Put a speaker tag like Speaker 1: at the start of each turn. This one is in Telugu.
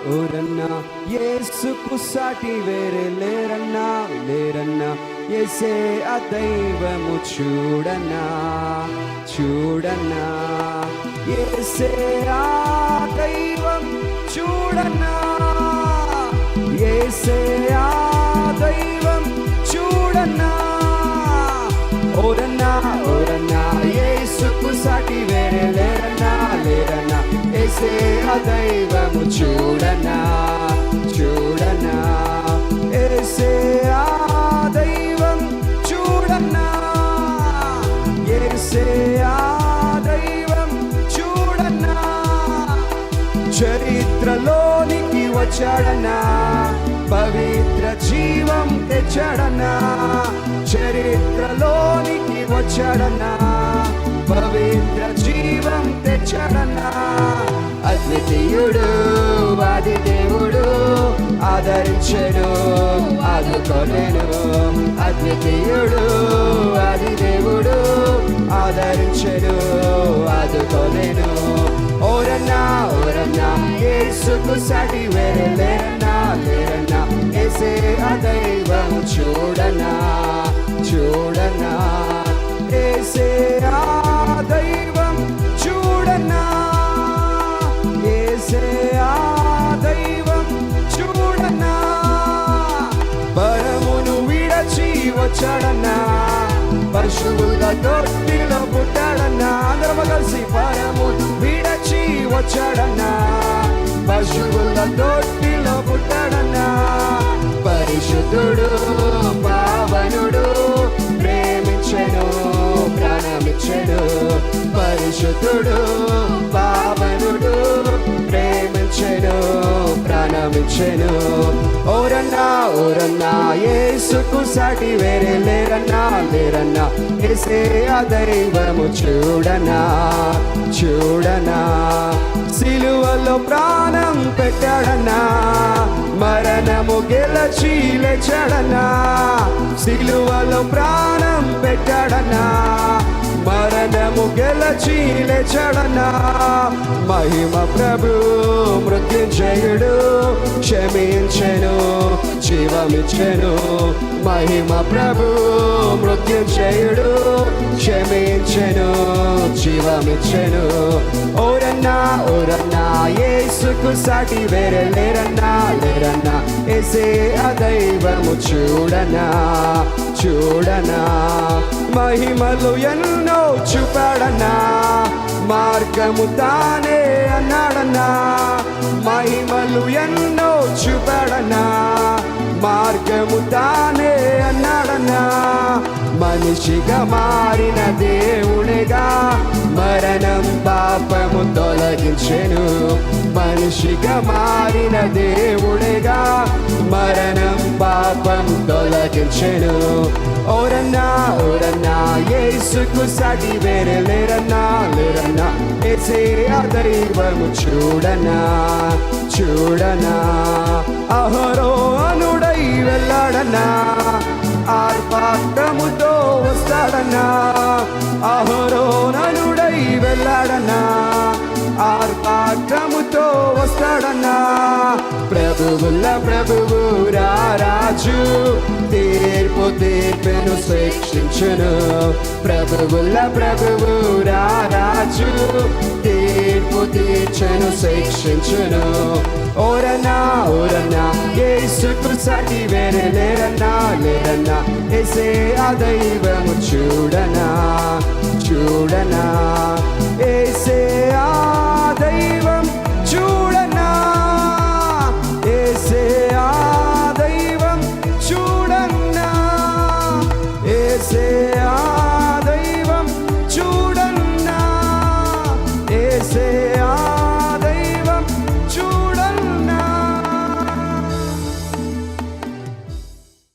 Speaker 1: ఓరన్నా యేసుకు సాటి వేరే లేరన్నా లేరన్నా యేసే ఆ దైవము చూడన్నా చూడన్నా యేసే ఆ దైవం చూడన్నా యేసే ఆ దైవం చూడన్నా ఓరన్నా ఓరన్నా యేసుకు సాటి వేరే లేరన్నా లేరన్నా యేసే ఆ దైవము చూడన్నా చూడన్నా యేసే ఆ దైవం చూడన్నా యేసే ఆ దైవం చూడన్నా చరిత్రలోనికి వచ్చాడన్నా పవిత్ర జీవం తెచ్చాడన్నా చరిత్రలోనికి వచ్చాడన్నా పవిత్ర జీవం తెచ్చాడన్నా అద్వితీయుడు ఆది దేవుడు ఆదరించెను ఆదుకోలేను అద్వితీయుడు ఆది దేవుడు ఆదరించెను ఆదుకోలేను ఓరన్నా ఓరన్నా యేసుకు సాటి వేరే లేరన్నా లేరన్నా యేసే ఆ దైవం చూడన్నా చూడన్నా యేసే ఆ దైవం చూడన్నా యేసే ఆ దైవం చూడన్నా పరమును విడచి వచ్చాడన్నా పశువుల తొట్టిలో పుట్టాడన్నా అందరం కలిసి పరమును విడచి వచ్చాడన్నా పశువుల తొట్టిలో పుట్టాడన్నా పరిశుద్ధుడు పావనుడు ప్రేమించెను ప్రాణమిచ్చెను పరిశుద్ధుడు పావనుడు ప్రేమించెను ప్రాణమిచ్చెను ఓరన్నా ఓరన్నా యేసుకు సాటి వేరే లేరన్నా లేరన్నా యేసే ఆ దైవము చూడనా చూడనా సిలువలో ప్రాణం పెట్టాడన్నా మరణము గెలచి లేచాడన్నా సిలువలో ప్రాణం పెట్టాడన్నా మరణము గెలచి లేచాడన్నా మహిమ ప్రభు మృత్యుంజయుడు క్షమించెను జీవమిచ్చెను మహిమ ప్రభు మృత్యుంజయుడు క్షమించెను జీవమిచ్చెను ఓరన్నా ఓరన్నా యేసుకు సాటి వేరే లేరన్నా లేరన్నా యేసే ఆ దైవము చూడనా చూడనా మహిమలు ఎన్నో చూపాడన్నా మార్గము తానే అన్నాడన్నా మహిమలు ఎన్నో చూపాడన్నా మార్గము తానే అన్నాడన్నా మనిషిగా మారిన దేవునిగా మరణం పాపము తొలగించెను మనిషిగా మారిన దేవునిగా మరణం పాపం తొలగించెను ఓరన్నా ఓరన్నా యేసుకు సాటి వేరే లేరన్నా లేరన్నా యేసే ఆ దైవము చూడనా చూడనా అహరోనుడై వెళ్ళాడన్నా ఆర్పాటముతో వస్తాడన్నా అహరోనుడై వెళ్ళాడన్నా ఆర్పాటముతో వస్తాడన్నా ప్రభువుల ప్రభువు రాజు తీర్పు తీర్పెను శిక్షించును ప్రభువుల ప్రభువు రాజు తీర్పు తీర్చెను శిక్షించును ఓరన్నా ఓరన్నా యేసుకు సాటి వేరే లేరన్నా లేరన్నా యేసే ఆ దైవము చూడనా చూడనా